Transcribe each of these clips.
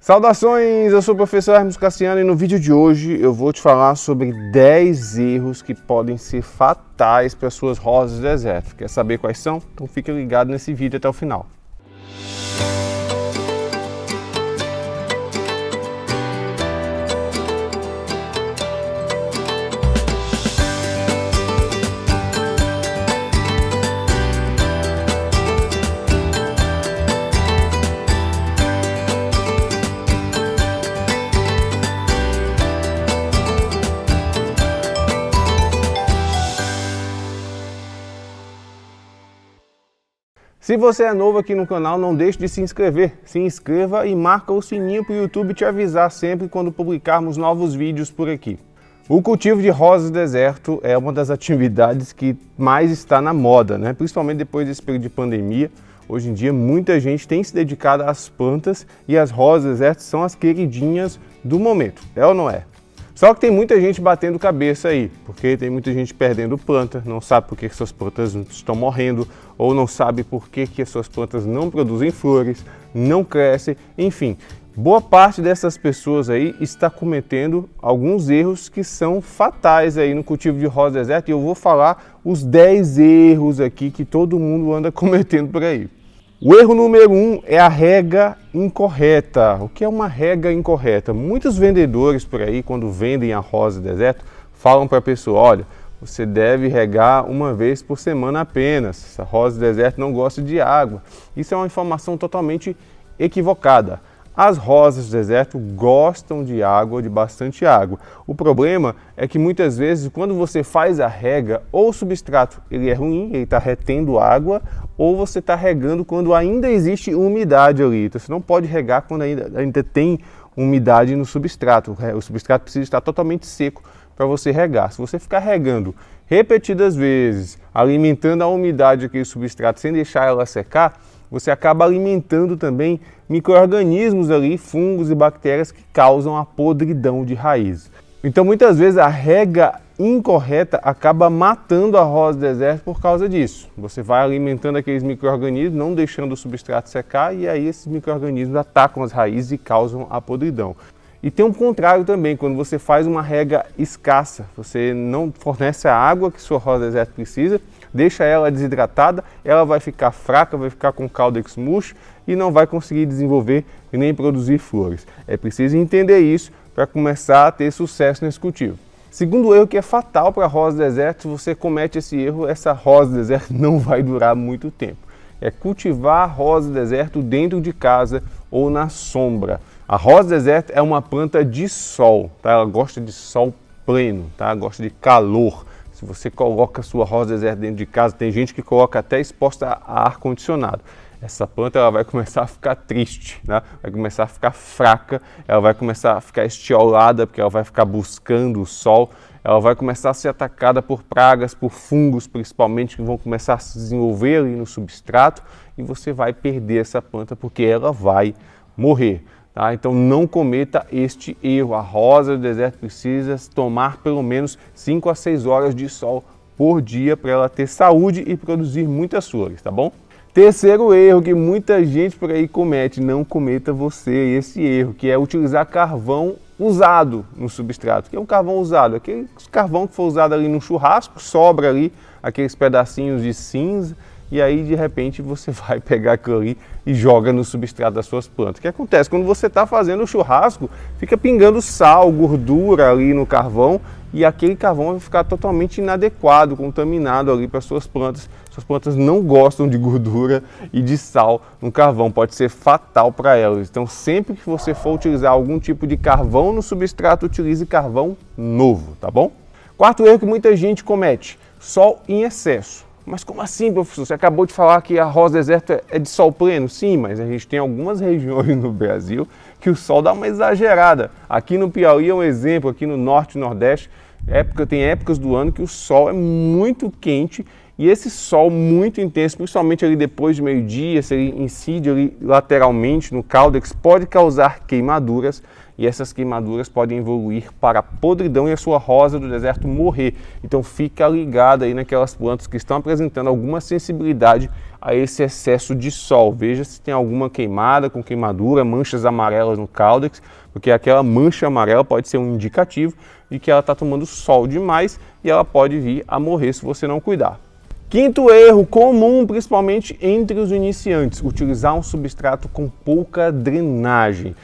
Saudações, eu sou o professor Hermes Cassiano e no vídeo de hoje eu vou te falar sobre 10 erros que podem ser fatais para suas rosas do deserto. Quer saber quais são? Então fica ligado nesse vídeo até o final. Se você é novo aqui no canal, não deixe de se inscrever. Se inscreva e marca o sininho para o YouTube te avisar sempre quando publicarmos novos vídeos por aqui. O cultivo de rosas do deserto é uma das atividades que mais está na moda, né? Principalmente depois desse período de pandemia. Hoje em dia muita gente tem se dedicado às plantas e as rosas do deserto são as queridinhas do momento, é ou não é? Só que tem muita gente batendo cabeça aí, porque tem muita gente perdendo planta, não sabe por que suas plantas estão morrendo, ou não sabe por que as suas plantas não produzem flores, não crescem, enfim. Boa parte dessas pessoas aí está cometendo alguns erros que são fatais aí no cultivo de rosa do deserto, e eu vou falar os 10 erros aqui que todo mundo anda cometendo por aí. O erro número 1 é a rega incorreta. O que é uma rega incorreta? Muitos vendedores por aí, quando vendem a rosa do deserto, falam para a pessoa, olha, você deve regar uma vez por semana apenas. A rosa do deserto não gosta de água. Isso é uma informação totalmente equivocada. As rosas do deserto gostam de água, de bastante água. O problema é que muitas vezes quando você faz a rega, ou o substrato ele é ruim, ele está retendo água, ou você está regando quando ainda existe umidade ali. Então você não pode regar quando ainda tem umidade no substrato. O substrato precisa estar totalmente seco para você regar. Se você ficar regando repetidas vezes, alimentando a umidade daquele substrato sem deixar ela secar, você acaba alimentando também micro-organismos ali, fungos e bactérias que causam a podridão de raízes. Então muitas vezes a rega incorreta acaba matando a rosa do deserto por causa disso. Você vai alimentando aqueles micro-organismos, não deixando o substrato secar, e aí esses micro-organismos atacam as raízes e causam a podridão. E tem um contrário também, quando você faz uma rega escassa, você não fornece a água que sua rosa do deserto precisa, deixa ela desidratada, ela vai ficar fraca, vai ficar com caudex murcho e não vai conseguir desenvolver e nem produzir flores. É preciso entender isso para começar a ter sucesso nesse cultivo. Segundo erro que é fatal para a rosa do deserto, se você comete esse erro, essa rosa do deserto não vai durar muito tempo. É cultivar a rosa do deserto dentro de casa ou na sombra. A rosa do deserto é uma planta de sol, tá? Ela gosta de sol pleno, tá? Ela gosta de calor. Se você coloca a sua rosa do deserto dentro de casa, tem gente que coloca até exposta a ar-condicionado. Essa planta ela vai começar a ficar triste, né? Vai começar a ficar fraca, ela vai começar a ficar estiolada, porque ela vai ficar buscando o sol, ela vai começar a ser atacada por pragas, por fungos principalmente, que vão começar a se desenvolver ali no substrato, e você vai perder essa planta porque ela vai morrer. Tá? Então não cometa este erro. A rosa do deserto precisa tomar pelo menos 5 a 6 horas de sol por dia para ela ter saúde e produzir muitas flores, tá bom? Terceiro erro que muita gente por aí comete, não cometa você esse erro, que é utilizar carvão usado no substrato. O que é um carvão usado? Aquele carvão que foi usado ali no churrasco, sobra ali aqueles pedacinhos de cinza, e aí de repente você vai pegar aquilo ali e joga no substrato das suas plantas. O que acontece? Quando você está fazendo o churrasco, fica pingando sal, gordura ali no carvão, e aquele carvão vai ficar totalmente inadequado, contaminado ali para as suas plantas. Suas plantas não gostam de gordura e de sal no carvão, pode ser fatal para elas. Então sempre que você for utilizar algum tipo de carvão no substrato, utilize carvão novo, tá bom? Quarto erro que muita gente comete, sol em excesso. Mas como assim, professor? Você acabou de falar que a rosa do deserto é de sol pleno? Sim, mas a gente tem algumas regiões no Brasil que o sol dá uma exagerada. Aqui no Piauí é um exemplo, aqui no Norte e Nordeste, tem épocas do ano que o sol é muito quente, e esse sol muito intenso, principalmente ali depois de meio-dia, se ele incide ali lateralmente no caudex, pode causar queimaduras, e essas queimaduras podem evoluir para podridão e a sua rosa do deserto morrer. Então fica ligado aí naquelas plantas que estão apresentando alguma sensibilidade a esse excesso de sol. Veja se tem alguma queimada com queimadura, manchas amarelas no caudex, porque aquela mancha amarela pode ser um indicativo de que ela está tomando sol demais e ela pode vir a morrer se você não cuidar. Quinto erro comum, principalmente entre os iniciantes, utilizar um substrato com pouca drenagem.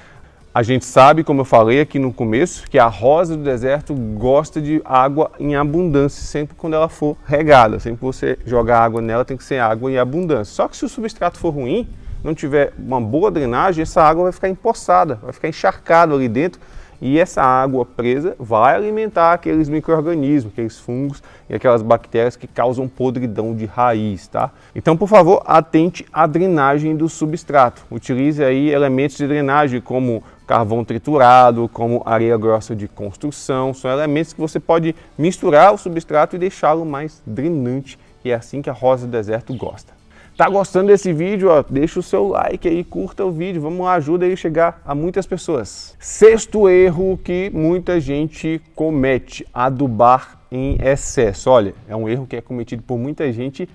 A gente sabe, como eu falei aqui no começo, que a rosa do deserto gosta de água em abundância, sempre quando ela for regada. Sempre que você jogar água nela, tem que ser água em abundância. Só que se o substrato for ruim, não tiver uma boa drenagem, essa água vai ficar empoçada, vai ficar encharcada ali dentro, e essa água presa vai alimentar aqueles micro-organismos, aqueles fungos e aquelas bactérias que causam podridão de raiz, tá? Então, por favor, atente à drenagem do substrato. Utilize aí elementos de drenagem como carvão triturado, como areia grossa de construção. São elementos que você pode misturar o substrato e deixá-lo mais drenante, e é assim que a rosa do deserto gosta. Tá gostando desse vídeo? Ó, deixa o seu like aí, curta o vídeo, vamos lá, ajuda ele a chegar a muitas pessoas. Sexto erro que muita gente comete, adubar em excesso. Olha, é um erro que é cometido por muita gente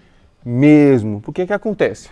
mesmo. Por que acontece?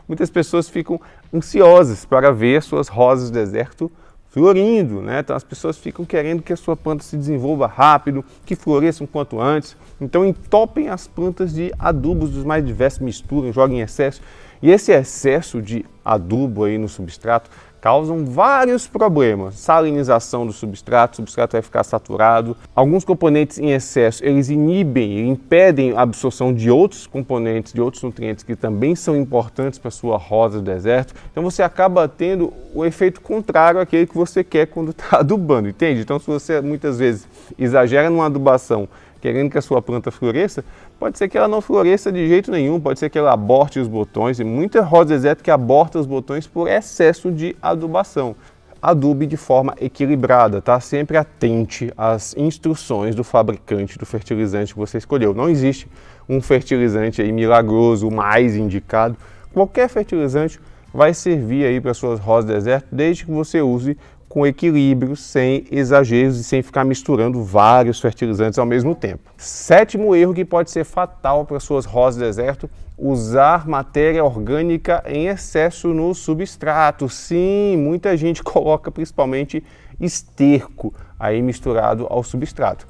Muitas pessoas ficam ansiosas para ver suas rosas do deserto florindo, né? Então as pessoas ficam querendo que a sua planta se desenvolva rápido, que floresça o quanto antes. Então entopem as plantas de adubos dos mais diversos, misturam, jogam em excesso. E esse excesso de adubo aí no substrato causam vários problemas. Salinização do substrato, o substrato vai ficar saturado. Alguns componentes em excesso, eles inibem, impedem a absorção de outros componentes, de outros nutrientes que também são importantes para a sua rosa do deserto. Então você acaba tendo o efeito contrário àquele que você quer quando está adubando, entende? Então se você muitas vezes exagera numa adubação, querendo que a sua planta floresça, pode ser que ela não floresça de jeito nenhum, pode ser que ela aborte os botões, e muita rosa do deserto que aborta os botões por excesso de adubação. Adube de forma equilibrada, tá? Sempre atente às instruções do fabricante do fertilizante que você escolheu. Não existe um fertilizante aí milagroso, o mais indicado. Qualquer fertilizante vai servir aí para suas rosas do deserto, desde que você use com equilíbrio, sem exageros e sem ficar misturando vários fertilizantes ao mesmo tempo. Sétimo erro que pode ser fatal para suas rosas do deserto, usar matéria orgânica em excesso no substrato. Sim, muita gente coloca principalmente esterco aí misturado ao substrato.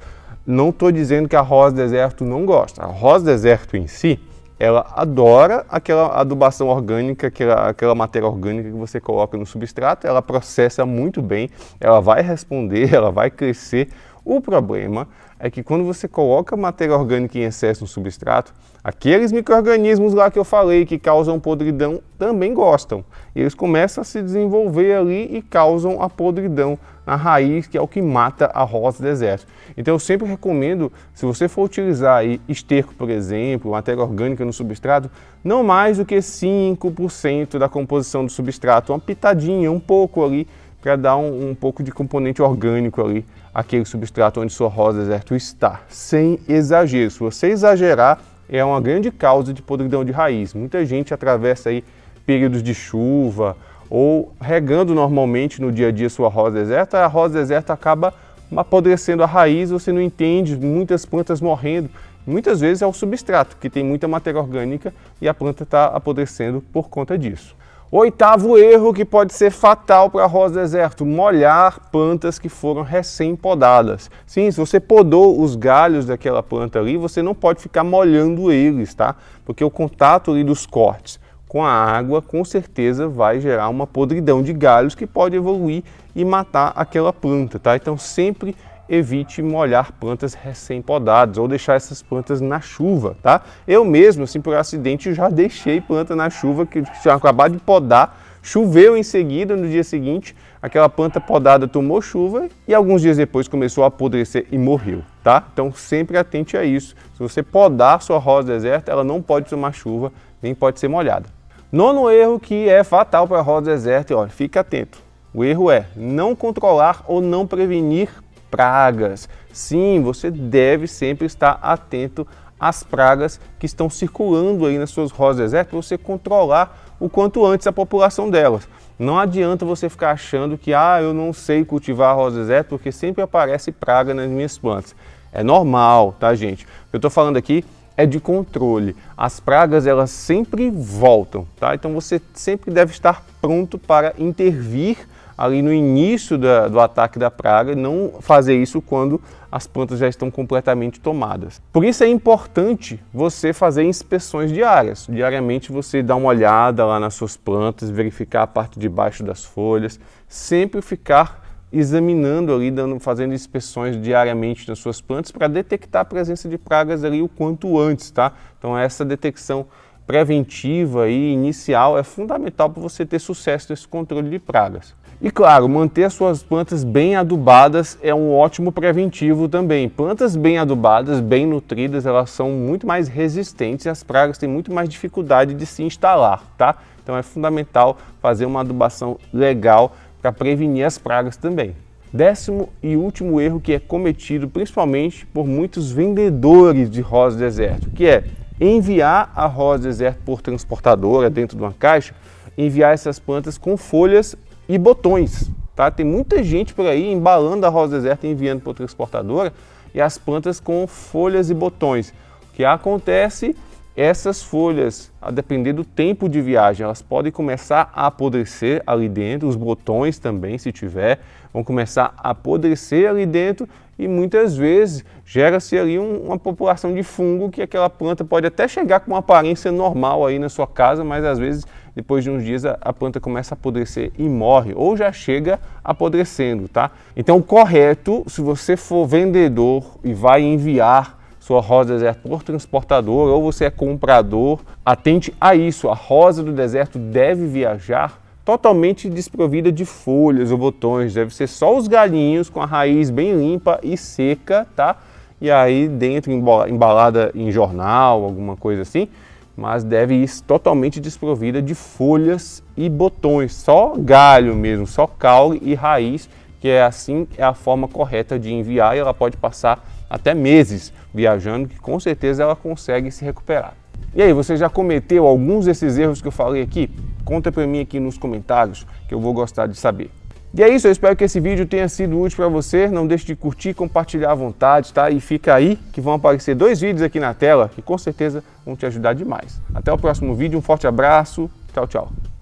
Não estou dizendo que a rosa do deserto não gosta. A rosa do deserto em si, ela adora aquela adubação orgânica, aquela matéria orgânica que você coloca no substrato, ela processa muito bem, ela vai responder, ela vai crescer. O problema é que quando você coloca matéria orgânica em excesso no substrato, aqueles micro-organismos lá que eu falei que causam podridão também gostam. Eles começam a se desenvolver ali e causam a podridão na raiz, que é o que mata a rosa do deserto. Então eu sempre recomendo, se você for utilizar aí esterco, por exemplo, matéria orgânica no substrato, não mais do que 5% da composição do substrato, uma pitadinha, um pouco ali, para dar um pouco de componente orgânico ali, aquele substrato onde sua rosa do deserto está, sem exagero. Se você exagerar, é uma grande causa de podridão de raiz. Muita gente atravessa aí períodos de chuva ou regando normalmente no dia a dia sua rosa do deserto, a rosa do deserto acaba apodrecendo a raiz, você não entende, muitas plantas morrendo. Muitas vezes é o substrato, que tem muita matéria orgânica e a planta está apodrecendo por conta disso. Oitavo erro que pode ser fatal para a rosa do deserto, molhar plantas que foram recém-podadas. Sim, se você podou os galhos daquela planta ali, você não pode ficar molhando eles, tá? Porque o contato ali dos cortes com a água, com certeza vai gerar uma podridão de galhos que pode evoluir e matar aquela planta, tá? Então sempre evite molhar plantas recém-podadas ou deixar essas plantas na chuva, tá? Eu mesmo, assim, por acidente, já deixei planta na chuva, que tinha acabado de podar, choveu em seguida, no dia seguinte, aquela planta podada tomou chuva e alguns dias depois começou a apodrecer e morreu, tá? Então sempre atente a isso. Se você podar sua rosa do deserto, ela não pode tomar chuva, nem pode ser molhada. Nono erro que é fatal para a rosa do deserto, e olha, fique atento. O erro é não controlar ou não prevenir pragas. Sim, você deve sempre estar atento às pragas que estão circulando aí nas suas rosas do deserto para você controlar o quanto antes a população delas. Não adianta você ficar achando que eu não sei cultivar rosa deserta porque sempre aparece praga nas minhas plantas. É normal, tá, gente? O que eu estou falando aqui é de controle. As pragas, elas sempre voltam, tá? Então você sempre deve estar pronto para intervir ali no início do ataque da praga e não fazer isso quando as plantas já estão completamente tomadas. Por isso é importante você fazer inspeções diárias. Diariamente você dá uma olhada lá nas suas plantas, verificar a parte de baixo das folhas, sempre ficar examinando ali, fazendo inspeções diariamente nas suas plantas para detectar a presença de pragas ali o quanto antes, tá? Então essa detecção preventiva e inicial é fundamental para você ter sucesso nesse controle de pragas. E claro, manter as suas plantas bem adubadas é um ótimo preventivo também. Plantas bem adubadas, bem nutridas, elas são muito mais resistentes e as pragas têm muito mais dificuldade de se instalar, tá? Então é fundamental fazer uma adubação legal para prevenir as pragas também. 10º e último erro que é cometido principalmente por muitos vendedores de rosa deserto, que é enviar a rosa deserto por transportadora dentro de uma caixa, enviar essas plantas com folhas e botões, tá? Tem muita gente por aí embalando a rosa deserta e enviando por transportadora e as plantas com folhas e botões. O que acontece? Essas folhas, a depender do tempo de viagem, elas podem começar a apodrecer ali dentro, os botões também, se tiver, vão começar a apodrecer ali dentro e muitas vezes gera-se ali uma população de fungo que aquela planta pode até chegar com uma aparência normal aí na sua casa, mas às vezes depois de uns dias a planta começa a apodrecer e morre, ou já chega apodrecendo, tá? Então o correto, se você for vendedor e vai enviar sua rosa do deserto por transportador ou você é comprador, atente a isso, a rosa do deserto deve viajar totalmente desprovida de folhas ou botões, deve ser só os galinhos com a raiz bem limpa e seca, tá? E aí dentro embalada em jornal, alguma coisa assim, mas deve ir totalmente desprovida de folhas e botões, só galho mesmo, só caule e raiz, que é assim, é a forma correta de enviar e ela pode passar até meses viajando, que com certeza ela consegue se recuperar. E aí, você já cometeu alguns desses erros que eu falei aqui? Conta para mim aqui nos comentários, que eu vou gostar de saber. E é isso, eu espero que esse vídeo tenha sido útil para você. Não deixe de curtir, compartilhar à vontade, tá? E fica aí que vão aparecer 2 vídeos aqui na tela que com certeza vão te ajudar demais. Até o próximo vídeo, um forte abraço, tchau, tchau.